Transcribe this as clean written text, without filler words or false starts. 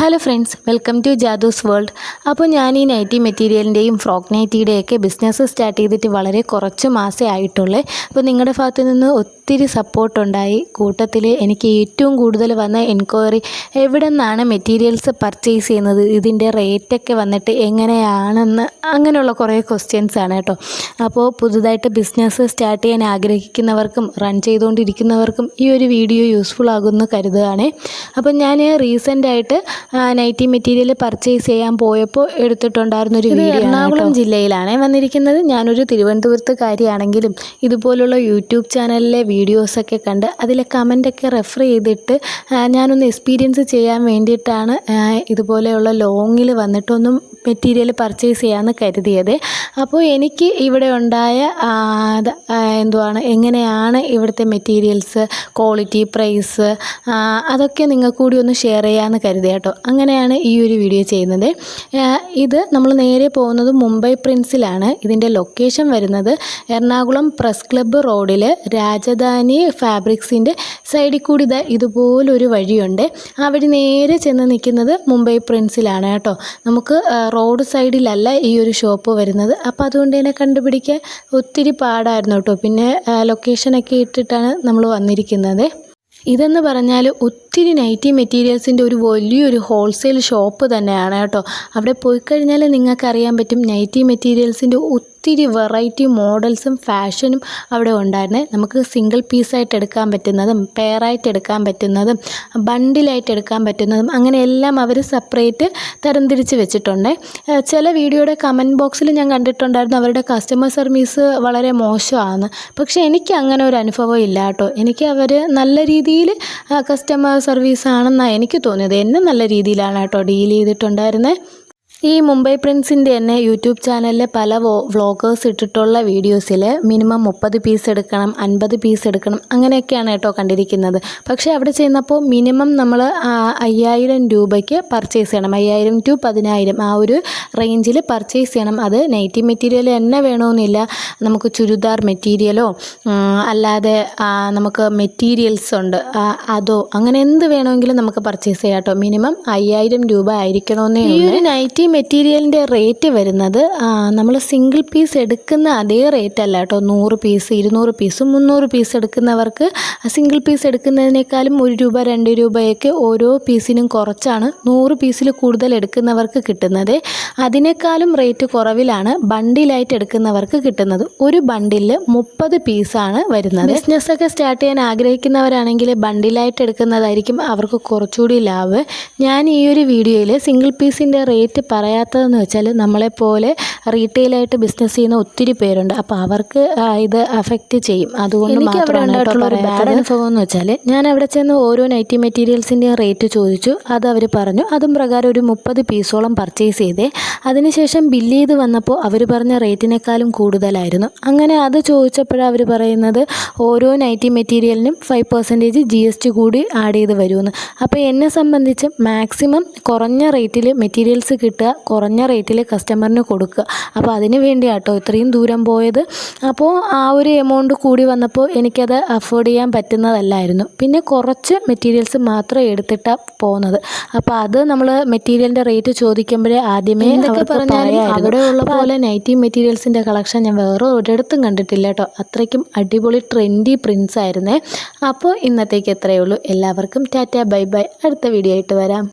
Hello friends, welcome to Jadoos world. അപ്പോൾ ഞാൻ ഈ നൈറ്റി മെറ്റീരിയലിൻ്റെയും ഫ്രോക്ക് നൈറ്റിയുടെയൊക്കെ ബിസിനസ് സ്റ്റാർട്ട് ചെയ്തിട്ട് വളരെ കുറച്ച് മാസമേ ആയിട്ടുള്ളൂ. അപ്പോൾ നിങ്ങളുടെ ഭാഗത്തു നിന്ന് ഒത്തിരി സപ്പോർട്ടുണ്ടായി. കൂട്ടത്തിൽ എനിക്ക് ഏറ്റവും കൂടുതൽ വന്ന എൻക്വയറി എവിടെ നിന്നാണ് മെറ്റീരിയൽസ് പർച്ചേസ് ചെയ്യുന്നത്, ഇതിൻ്റെ റേറ്റൊക്കെ വന്നിട്ട് എങ്ങനെയാണെന്ന്, അങ്ങനെയുള്ള കുറേ ക്വസ്റ്റ്യൻസ് ആണ് കേട്ടോ. അപ്പോൾ പുതുതായിട്ട് ബിസിനസ് സ്റ്റാർട്ട് ചെയ്യാൻ ആഗ്രഹിക്കുന്നവർക്കും റൺ ചെയ്തുകൊണ്ടിരിക്കുന്നവർക്കും ഈ ഒരു വീഡിയോ യൂസ്ഫുൾ ആകുമെന്ന് കരുതുകയാണ്. അപ്പോൾ ഞാൻ റീസെൻ്റായിട്ട് നൈറ്റി മെറ്റീരിയൽ പർച്ചേസ് ചെയ്യാൻ പോയപ്പോൾ എടുത്തിട്ടുണ്ടായിരുന്നൊരു വീഡിയോ. എറണാകുളം ജില്ലയിലാണ് വന്നിരിക്കുന്നത്. ഞാനൊരു തിരുവനന്തപുരത്തുകാരിയാണെങ്കിലും ഇതുപോലുള്ള യൂട്യൂബ് ചാനലിലെ വീഡിയോസൊക്കെ കണ്ട് അതിലെ കമൻ്റൊക്കെ റെഫർ ചെയ്തിട്ട് ഞാനൊന്ന് എക്സ്പീരിയൻസ് ചെയ്യാൻ വേണ്ടിയിട്ടാണ് ഇതുപോലെയുള്ള ലോങ്ങിൽ വന്നിട്ടൊന്നും മെറ്റീരിയൽ പർച്ചേസ് ചെയ്യാമെന്ന് കരുതിയത്. അപ്പോൾ എനിക്ക് ഇവിടെ ഉണ്ടായ എങ്ങനെയാണ് ഇവിടുത്തെ മെറ്റീരിയൽസ്, ക്വാളിറ്റി, പ്രൈസ്, അതൊക്കെ നിങ്ങൾക്ക് കൂടി ഒന്ന് ഷെയർ ചെയ്യാമെന്ന് കരുതി കേട്ടോ. അങ്ങനെയാണ് ഈ ഒരു വീഡിയോ ചെയ്യുന്നത്. ഇത് നമ്മൾ നേരെ പോകുന്നത് മുംബൈ പ്രിൻസിലാണ്. ഇതിൻ്റെ ലൊക്കേഷൻ വരുന്നത് എറണാകുളം പ്രസ് ക്ലബ്ബ് റോഡിൽ രാജധാനി ഫാബ്രിക്സിൻ്റെ സൈഡിൽ കൂടി ഇതുപോലൊരു വഴിയുണ്ട്. ആ വഴി നേരെ ചെന്ന് നിൽക്കുന്നത് മുംബൈ പ്രിൻസിലാണ് കേട്ടോ. നമുക്ക് റോഡ് സൈഡിലല്ല ഈ ഒരു ഷോപ്പ് വരുന്നത്. അപ്പോൾ അതുകൊണ്ട് തന്നെ കണ്ടുപിടിക്കാൻ ഒത്തിരി പാടായിരുന്നു കേട്ടോ. പിന്നെ ലൊക്കേഷനൊക്കെ ഇട്ടിട്ടാണ് നമ്മൾ വന്നിരിക്കുന്നത്. ഇതെന്ന് പറഞ്ഞാൽ ഒത്തിരി നൈറ്റി മെറ്റീരിയൽസിൻ്റെ ഒരു വലിയൊരു ഹോൾസെയിൽ ഷോപ്പ് തന്നെയാണ് കേട്ടോ. അവിടെ പോയി കഴിഞ്ഞാൽ നിങ്ങൾക്കറിയാൻ പറ്റും, നൈറ്റി മെറ്റീരിയൽസിൻ്റെ ഒത്തിരി വെറൈറ്റി മോഡൽസും ഫാഷനും അവിടെ ഉണ്ടായിരുന്നേ. നമുക്ക് സിംഗിൾ പീസായിട്ട് എടുക്കാൻ പറ്റുന്നതും പെയറായിട്ട് എടുക്കാൻ പറ്റുന്നതും ബണ്ടിലായിട്ട് എടുക്കാൻ പറ്റുന്നതും അങ്ങനെ എല്ലാം അവർ സെപ്പറേറ്റ് തരംതിരിച്ച് വെച്ചിട്ടുണ്ട്. ചില വീഡിയോയുടെ കമൻറ്റ് ബോക്സിൽ ഞാൻ കണ്ടിട്ടുണ്ടായിരുന്നു അവരുടെ കസ്റ്റമർ സർവീസ് വളരെ മോശമാണ്. പക്ഷേ എനിക്ക് അങ്ങനെ ഒരു അനുഭവം ഇല്ല കേട്ടോ. എനിക്ക് അവർ നല്ല രീതിയിൽ കസ്റ്റമർ സർവീസ് ആണെന്നാണ് എനിക്ക് തോന്നിയത്. എന്നെ നല്ല രീതിയിലാണ് കേട്ടോ ഡീൽ ചെയ്തിട്ടുണ്ടായിരുന്നത്. ഈ മുംബൈ പ്രിൻസിൻ്റെ തന്നെ യൂട്യൂബ് ചാനലിൽ പല വ്ളോഗേഴ്സ് ഇട്ടിട്ടുള്ള വീഡിയോസിൽ മിനിമം 30 പീസ് എടുക്കണം, 50 പീസ് എടുക്കണം, അങ്ങനെയൊക്കെയാണ് കേട്ടോ കണ്ടിരിക്കുന്നത്. പക്ഷേ അവിടെ ചെയ്യുന്നപ്പോൾ മിനിമം നമ്മൾ 5000 രൂപയ്ക്ക് പർച്ചേസ് ചെയ്യണം. 5000 to 10000 ആ ഒരു റേഞ്ചിൽ പർച്ചേസ് ചെയ്യണം. അത് നൈറ്റി മെറ്റീരിയൽ തന്നെ വേണമെന്നില്ല. നമുക്ക് ചുരിദാർ മെറ്റീരിയലോ അല്ലാതെ നമുക്ക് മെറ്റീരിയൽസ് ഉണ്ട് അതോ അങ്ങനെ എന്ത് വേണമെങ്കിലും നമുക്ക് പർച്ചേസ് ചെയ്യാം കേട്ടോ. മിനിമം 5000 രൂപ ആയിരിക്കണമെന്നേ. ഈ ഒരു നൈറ്റി മെറ്റീരിയലിൻ്റെ റേറ്റ് വരുന്നത് നമ്മൾ സിംഗിൾ പീസ് എടുക്കുന്ന അതേ റേറ്റ് അല്ല കേട്ടോ. 100 പീസ്, 200 പീസും 300 പീസ് എടുക്കുന്നവർക്ക് സിംഗിൾ പീസ് എടുക്കുന്നതിനേക്കാളും 1 രൂപ 2 രൂപയൊക്കെ ഓരോ പീസിനും കുറച്ചാണ് 100 പീസിൽ കൂടുതൽ എടുക്കുന്നവർക്ക് കിട്ടുന്നത്. അതിനേക്കാളും റേറ്റ് കുറവിലാണ് ബണ്ടിലായിട്ട് എടുക്കുന്നവർക്ക് കിട്ടുന്നത്. ഒരു ബണ്ടിലിൽ 30 പീസാണ് വരുന്നത്. ബിസിനസ്സൊക്കെ സ്റ്റാർട്ട് ചെയ്യാൻ ആഗ്രഹിക്കുന്നവരാണെങ്കിൽ ബണ്ടിലായിട്ട് എടുക്കുന്നതായിരിക്കും അവർക്ക് കുറച്ചുകൂടി ലാഭം. ഞാൻ ഈ ഒരു വീഡിയോയിൽ സിംഗിൾ പീസിൻ്റെ റേറ്റ് പറയാത്തതെന്ന് വെച്ചാൽ നമ്മളെപ്പോലെ റീറ്റെയിലായിട്ട് ബിസിനസ് ചെയ്യുന്ന ഒത്തിരി പേരുണ്ട്. അപ്പോൾ അവർക്ക് ഇത് അഫക്റ്റ് ചെയ്യും. അതുകൊണ്ട് മാത്രമാണ് ഒരു ബാഡ് അനുഭവം എന്ന് വെച്ചാൽ ഞാൻ അവിടെ ചെന്ന് ഓരോ നൈറ്റി മെറ്റീരിയൽസിൻ്റെ റേറ്റ് ചോദിച്ചു. അത് അവർ പറഞ്ഞു. അതും പ്രകാരം ഒരു 30 പീസോളം പർച്ചേസ് ചെയ്തേ. അതിനുശേഷം ബില്ല് ചെയ്ത് വന്നപ്പോൾ അവർ പറഞ്ഞ റേറ്റിനേക്കാളും കൂടുതലായിരുന്നു. അങ്ങനെ അത് ചോദിച്ചപ്പോഴാണ് അവർ പറയുന്നത് ഓരോ നൈറ്റി മെറ്റീരിയലിനും 5% GST കൂടി ആഡ് ചെയ്ത് വരുമെന്ന്. അപ്പോൾ എന്നെ സംബന്ധിച്ച് മാക്സിമം കുറഞ്ഞ റേറ്റിൽ മെറ്റീരിയൽസ് കിട്ടുക, കുറഞ്ഞ റേറ്റിൽ കസ്റ്റമറിന് കൊടുക്കുക. അപ്പോൾ അതിന് വേണ്ടിയാട്ടോ ഇത്രയും ദൂരം പോയത്. അപ്പോൾ ആ ഒരു എമൗണ്ട് കൂടി വന്നപ്പോൾ എനിക്കത് അഫോർഡ് ചെയ്യാൻ പറ്റുന്നതല്ലായിരുന്നു. പിന്നെ കുറച്ച് മെറ്റീരിയൽസ് മാത്രം എടുത്തിട്ടാണ് പോകുന്നത്. അപ്പോൾ അത് നമ്മൾ മെറ്റീരിയലിൻ്റെ റേറ്റ് ചോദിക്കുമ്പോഴേ ആദ്യമേ അവിടെ ഉള്ള പോലെ നൈറ്റി മെറ്റീരിയൽസിൻ്റെ കളക്ഷൻ ഞാൻ വേറെ ഒരിടത്തും കണ്ടിട്ടില്ല കേട്ടോ. അത്രയ്ക്കും അടിപൊളി ട്രെൻഡി പ്രിൻസ് ആയിരുന്നേ. അപ്പോൾ ഇന്നത്തേക്ക് എത്രയേ ഉള്ളൂ. എല്ലാവർക്കും ടാറ്റ, ബൈ ബൈ. അടുത്ത വീഡിയോ ആയിട്ട് വരാം.